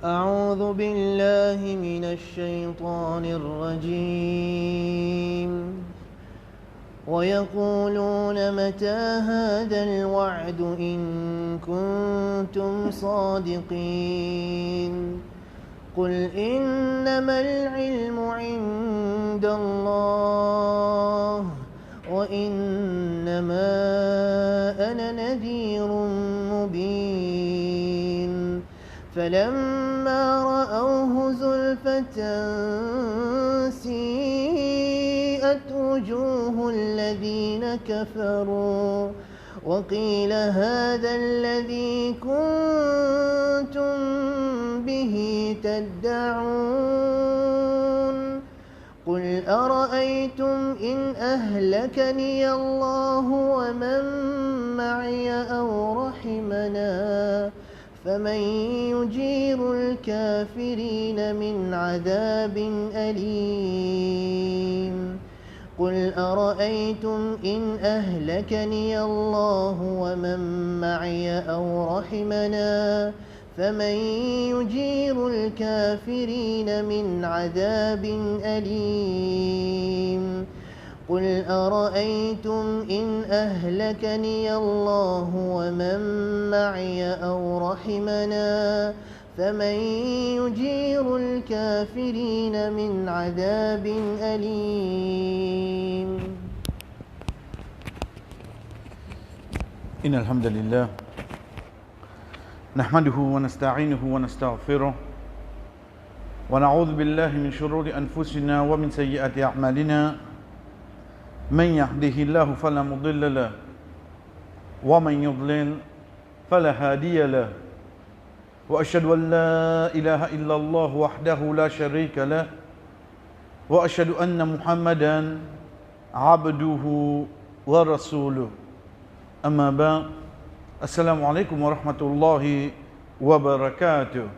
أعوذ بالله من الشيطان الرجيم ويقولون متى هذا الوعد إن كنتم صادقين قل إنما العلم عند الله وإنما أنا نذير مبين فلما رأوه زلفة سيئت وجوه الذين كفروا وقيل هذا الذي كنتم به تدعون قل أرأيتم إن أهلكني الله ومن معي أو رحمنا فمن يجير الكافرين من عذاب أليم قل أرأيتم إن أهلكني الله ومن معي أو رحمنا فمن يجير الكافرين من عذاب أليم قل أرأيتم إن أهلكني الله ومن معي أو رحمنا فمن يجير الكافرين من عذاب أليم إن الحمد لله نحمده ونستعينه ونستغفره ونعوذ بالله من شرور أنفسنا ومن سيئات أعمالنا من يهده الله فلا مضل له ومن يضلل فلا هادي له وأشهد أن لا إله إلا الله وحده لا شريك له وأشهد أن محمدا عبده ورسوله أما بعد السلام عليكم ورحمة الله وبركاته.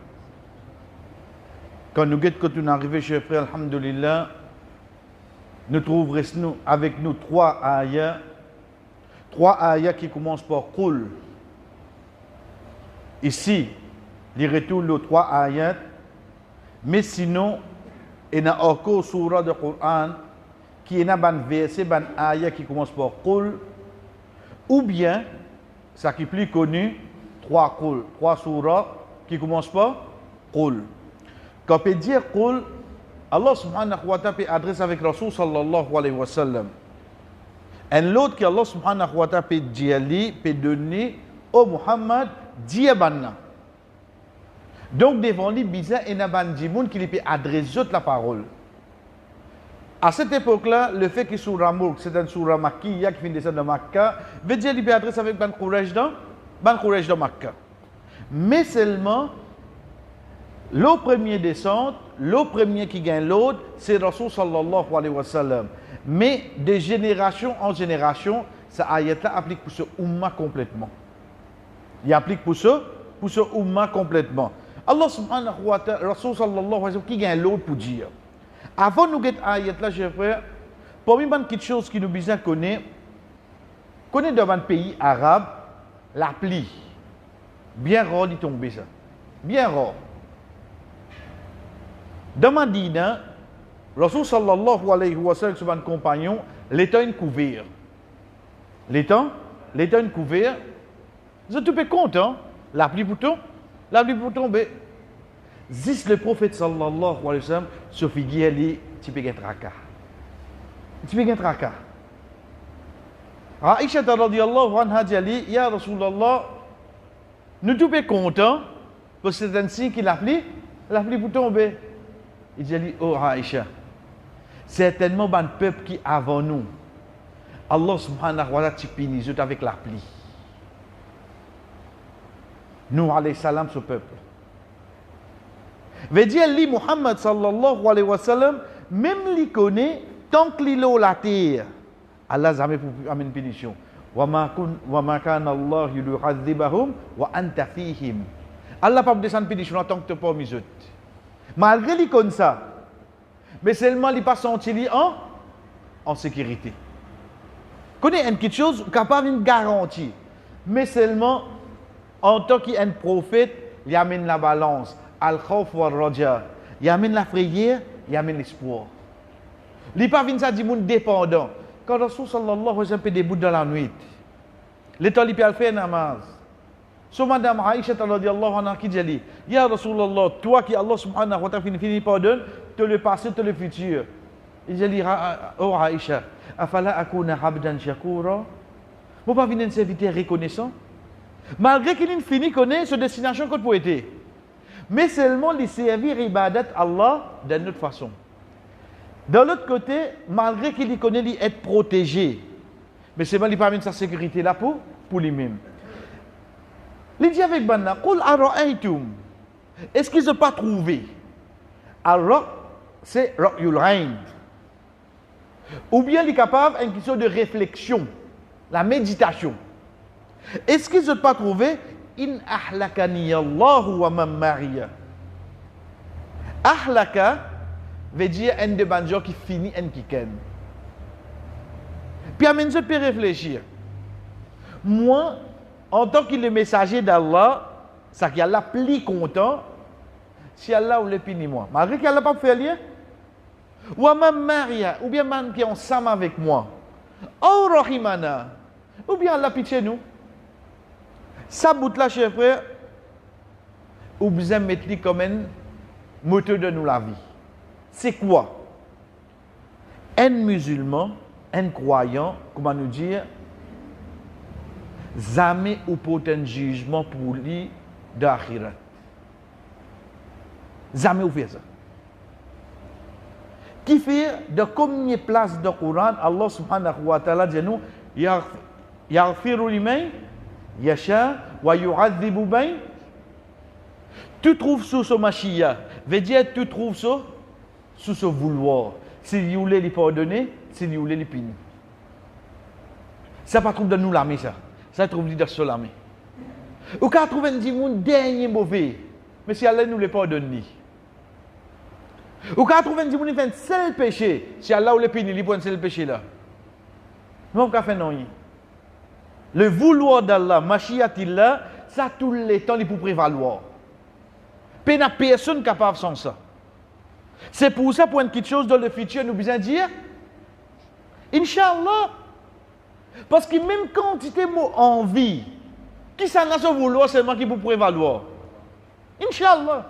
Quand nous sommes arrivés chez frère, alhamdulillah, nous trouverons avec nous trois ayats qui commencent par Qul. Ici, il retourne les trois ayats, mais sinon, il y a encore surah de Coran qui est un verset, un ayat qui commence par Qul, ou bien, ça qui est plus connu, trois Qul, trois surahs qui commencent par Qul. Quand on peut dire Qul, Allah subhanahu wa ta'ala peut adresser avec Rasul sallallahu alayhi wa sallam. Et l'autre que Allah subhanahu wa ta'ala peut dire, peut donner au Muhammad, dire banna. Donc devant lui, bizarre, il y a un djimoun qui peut adresser la parole. À cette époque-là, le fait que Surah Mulk, c'est une Surah Makkiya qui vient de descendre de Makkah, veut dire qu'il peut adresser avec Ban Quraysh de Makkah. Mais seulement, le premier descente, le premier qui gagne l'autre, c'est Rasul sallallahu alayhi wa sallam. Mais de génération en génération, ce ayat-là applique pour ce umma complètement. Il applique pour ce umma complètement. Allah subhanahu wa ta'ala, Rasul sallallahu alayhi wa sallam, qui gagne l'autre pour dire. Avant de nous get ayat-là, chers frères, parmi les petites choses qui nous besoin connaître dans un pays arabe, la pluie. Bien rare d'y tomber ça. Bien rare. Dans Madina, Rasul sallallahu alayhi wa sallam, son compagnon, l'état une couvert. L'état une couvert. Vous êtes tout peu content, la pluie pour tomber. Zis le prophète sallallahu alayhi wa sallam, se figure les type de traka. Aïcha radiyallahu anha dit, Ya Rasulallah, nous tout peu contents, parce que c'est un signe que la pluie pour tomber. Il dit, oh Aïcha, certainement un peuple qui avant nous, Allah subhanahu wa ta'ala punit avec la pluie. Nous, alayhi salam, ce peuple. Veut dire, lui, Muhammad sallallahu alayhi wa sallam, même lui connaît, tant qu'il est la terre, Allah jamais amène une punition. Wa ma kana Allah yu'adhibahum wa anta fihim. Allah pas descendre punition tant que tu pas mis eux. Malgré lui comme ça, mais seulement il pas senti lui en sécurité. Connaît une petite chose capable d'une garantie, mais seulement en tant qu'un prophète, il amène la balance. al-khawf wa raja. Il amène la prière, il amène l'espoir. Il pas vient ça dit monde dépendant. Quand Rasul sallallahu alayhi wa sallam fait des bouts dans la nuit, l'état il peut faire namaz. So madame Aïcha radhiyallahu anha qui dit ya Rasulullah, toi qui Allah subhanahu wa ta'ala fini pardonne, te le passé, te le futur. Il dit oh Aïcha, afala akuna abdan shakura. Vous pas venir un serviteur reconnaissant. Malgré qu'il ait fini connaît sa destination qu'on peut être. Mais seulement les servir ibadat Allah d'une autre façon. De l'autre côté, malgré qu'il connaît il être protégé, mais c'est mal il pas mettre sa sécurité là pour lui-même. Il dit avec Banna, Qul ara'aytum. Est-ce qu'ils n'ont pas trouvé? Alors, c'est Ra'yul Ayn. Ou bien il est capable d'une question de réflexion, la méditation. Est-ce qu'ils n'ont pas trouvé? In ahlakani Allahu wa man mariya. Ahlaka veut dire un de banjo qui finit un qui ken. Puis amène je peux réfléchir. Moi, en tant que le messager d'Allah, ça qui Allah plus content, si Allah ou le pini moi. Malgré qu'Allah pas fait lien. Ou ma maria, ou bien man qui est ensemble avec moi. Ou rahimana, ou bien Allah pitié nous. Ça bout là, chers frères, ou besoin mettre comme un moteur de nous la vie. C'est quoi? Un musulman, un croyant, comment nous dire, jamais ou pour un jugement pour lui d'akhirat. Jamais ou fait ça. Qui fait de combien de places dans le Coran, Allah subhanahu wa ta'ala dit nous, yaghfiru liman yasha wa yu'adhibu man. Tu trouves sous ce machia, veut dire tu trouves sous ce vouloir. S'il voulait les pardonner, s'il voulait les punir. Ça pas trouve de nous l'armée ça. Ça trouve dans ce l'armée. Ou quand trouve un monde dernier mauvais, mais si Allah nous les pardonne. Ou quand trouve un monde qui fait un seul péché, si Allah ou les punir, il prend un seul péché là. Non, on fait non. Le vouloir d'Allah, Mashiatillah, ça tout le temps il peut prévaloir. Il n'y a personne capable sans ça. C'est pour ça, pour une petite chose dans le futur, nous besoin dire Inch'Allah. Parce que même quantité de envie, qui ça n'a pas vouloir seulement qui peut prévaloir. Inch'Allah.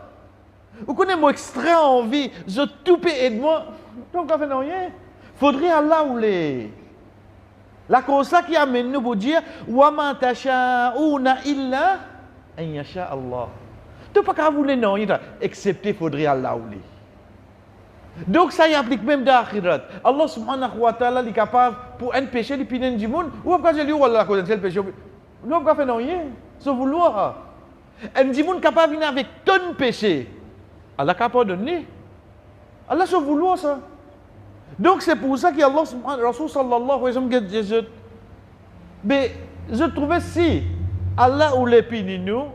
Vous connaissez mon extrait envie, je tout peux aider moi. Donc, on fait rien. Faudrait Allah ou les. La cause qui amène nous pour dire wa ma tasha'una illa an yasha Allah. Tu pas qu'à vouloir non, excepté faudrait Allah ou les. Donc ça y applique même dans l'akhirat. Allah subhanahu wa ta'ala est capable pour un péché de piner du monde ou quand je lui ou Allah cause un péché. Non pas faire non rien, sans vouloir. Un du monde capable venir avec ton péché. Allah capable de donner. Allah sans vouloir ça. Donc c'est pour ça que Allah subhanahu Rasul sallallahu alayhi wa sallam dit mais je trouvais si Allah ou les pini nous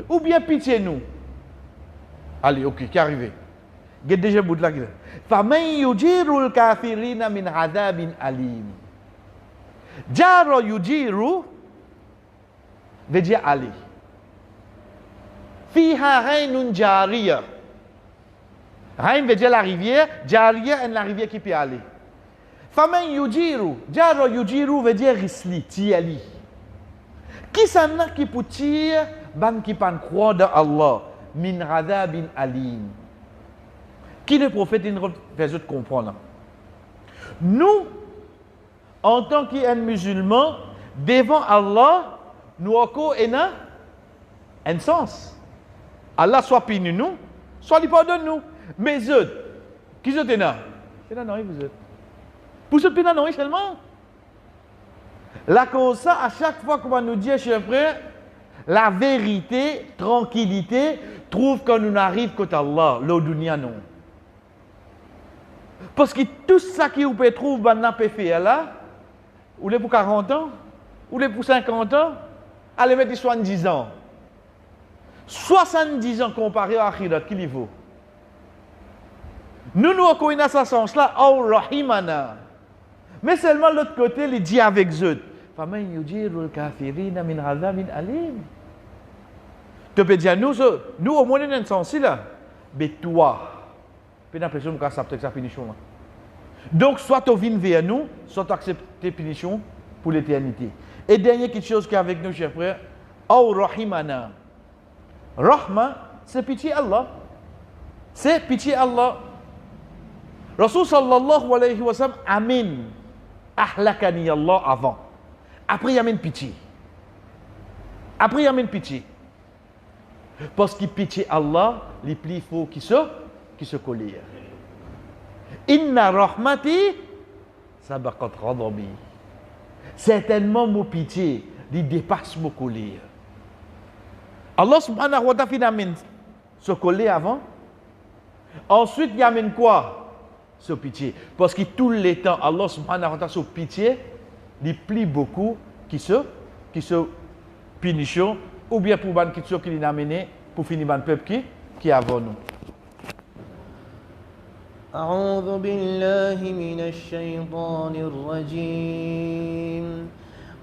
ou bien pitié nous. Allez, OK, qui est arrivé. J'ai déjà bout là. فَمَنْ يُجِيرُ الْكَافِرِينَ مِنْ عَذَابٍ أَلِيمٍ. Jaro yujiru veut dire aller. Fiha rainun jariya. Rain veut dire la rivière, jariya est la rivière qui peut aller. Faman yujiru, jaro yujiru veut dire risli, tiali. Qui s'en a qui peut tirer, ban qui pan croire dans Allah, min adhabin alim. Qui le prophète il fait comprendre. Nous, en tant qu'un musulman, devant Allah, nous avons un sens. Allah soit puni nous, soit il pardonne nous. Mais eux, qui sont là? C'est là, non, vous êtes. Pour ce pays, non, seulement. La cause, ça, à chaque fois qu'on va nous dire, chers frères, la vérité, tranquillité, trouve quand nous arrive côté Allah, l'audunia non. Parce que tout ça qui vous peut trouver, maintenant, peut faire là, ou les pour 40 ans, ou les pour 50 ans, allez mettre 70 ans. 70 ans comparé à Akhirat, qu'il y vaut. Nous connaissons ce sens-là, oh rahimana. Mais seulement l'autre côté, il dit avec eux. Tu peux dire, nous au moins, on a un sens là. Mais toi, tu as l'impression que tu acceptes sa punition là. Donc, soit tu viens vers nous, soit tu acceptes tes punitions pour l'éternité. Et dernière quelque chose qui est avec nous, chers frères, Aw Rahimana. Rahma, c'est pitié Allah. C'est pitié Allah. Rasul sallallahu alayhi wa sallam, amin. Ahlakani Allah avant. Après, il y a une pitié. Après, il y a une pitié. Parce que pitié Allah, les plus faux qui se collent. Inna rahmati sabaqat ghadabi. Certainement, mon pitié, il dépasse mon colère. Allah subhanahu wa ta'ala se coller avant. Ensuite, il y a quoi? Ce pitié. Parce que tout le temps, Allah subhanahu wa ta'ala se pitié, il plie beaucoup qui se punition, ou bien pour ban qui l'a amené pour finir ban peuple qui avant nous. أعوذ بالله من الشيطان الرجيم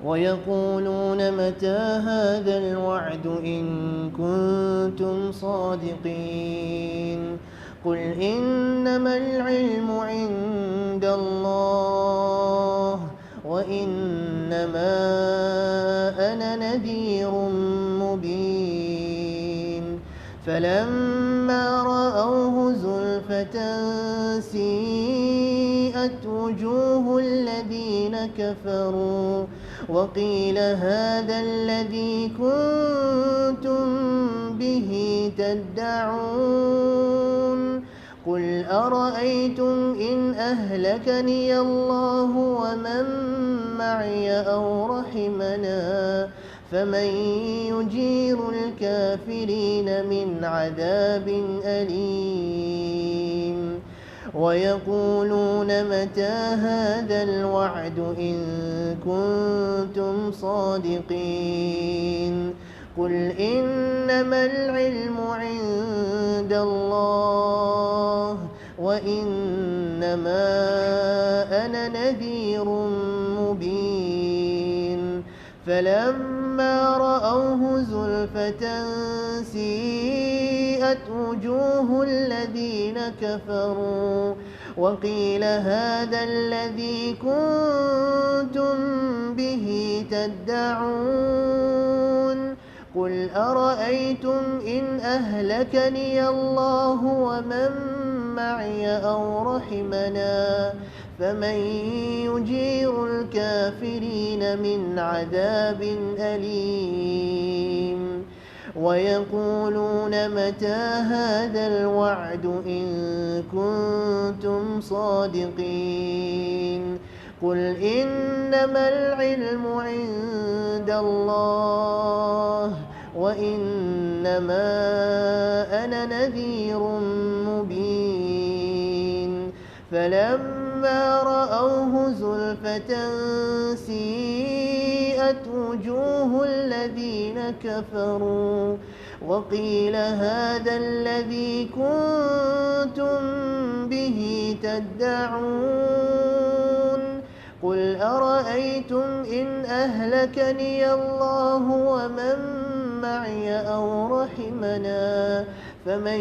ويقولون متى هذا الوعد إن كنتم صادقين قل إنما العلم عند الله وإنما أنا نذير مبين فلما رأوه زلفة سيئت وجوه الذين كفروا وقيل هذا الذي كنتم به تدعون قل أرأيتم إن أهلكني الله ومن معي أو رحمنا فمن يجير الكافرين من عذاب أليم ويقولون متى هذا الوعد إن كنتم صادقين قل إنما العلم عند الله وإنما أنا نذير مبين فلما رأوه زلفة سيئت وجوه الذين كفروا وقيل هذا الذي كنتم به تدعون قل أرأيتم إن أهلكني الله ومن معي أو رحمنا فمن يجير الكافرين من عذاب أليم ويقولون متى هذا الوعد إن كنتم صادقين قل إنما العلم عند الله وإنما أنا نذير مبين فلما رأوه زلفة سيئت وجوه الذين كفروا وقيل هذا الذي كنتم به تدعون قل أرأيتم إن أهلكني الله ومن معي أو رحمنا فمن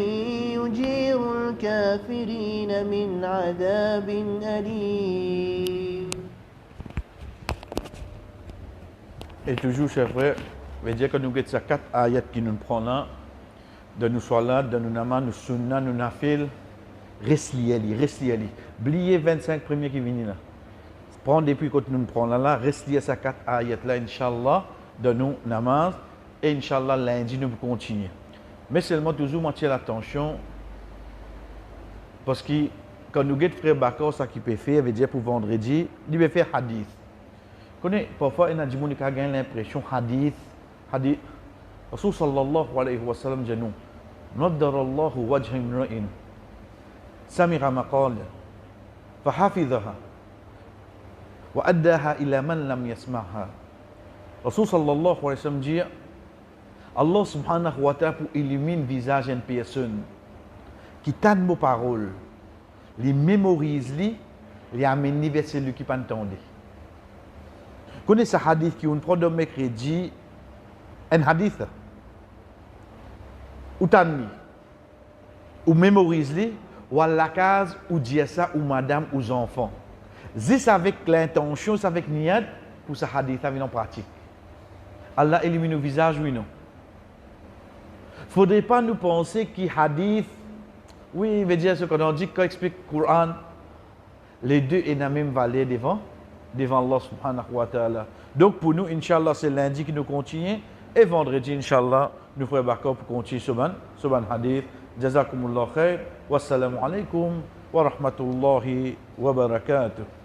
يجير الكافرين من عذاب أليم. Et toujours, chers frères, veut dire que nous avons ces 4 ayats qui nous prennent là, de nous solat, de nous namas, nous sunna, nous nafil, reste lié. Oubliez 25 premiers qui viennent là. Prends depuis que nous prenons là, reste lié à ces 4 ayats là, Inch'Allah, de nous namaz, et Inch'Allah, lundi, nous continuer. Mais seulement toujours maintenir l'attention, parce que quand nous avons frère Bakar, ça qui peut faire, veut dire pour vendredi, il peut faire hadith. Parfois, il y a des gens qui ont l'impression hadith. Rasul sallallahu alayhi wa sallam dit nous, Naddarallahu wajha imra'in, samira maqala, fahafidhaha, wa addaha ila man lam yasma'ha. Rasul sallallahu alayhi wa sallam dit, Allah subhanahu wa ta'ala pour illuminer le visage d'une personne qui t'a de mots paroles, les mémorise, les amène vers celui qui pas entendu. Connaissez ce hadith qui on prend de mercredi, un hadith. ou tanni, ou mémorise-les, ou à la case, ou dire ça, ou madame, aux enfants. C'est avec l'intention, c'est avec niat, pour ce hadith à en pratique. Allah élimine le visage, oui, non. Il ne faudrait pas nous penser que hadith, oui, il veut dire ce qu'on dit quand il explique le Coran, les deux ont la même valeur devant Allah subhanahu wa ta'ala. Donc pour nous, Inch'Allah, c'est lundi que nous continuons. Et vendredi, Inch'Allah, nous ferons d'accord pour continuer ce hadith. Jazakumullah khair. Wassalamu alaikum wa rahmatullahi wa barakatuh.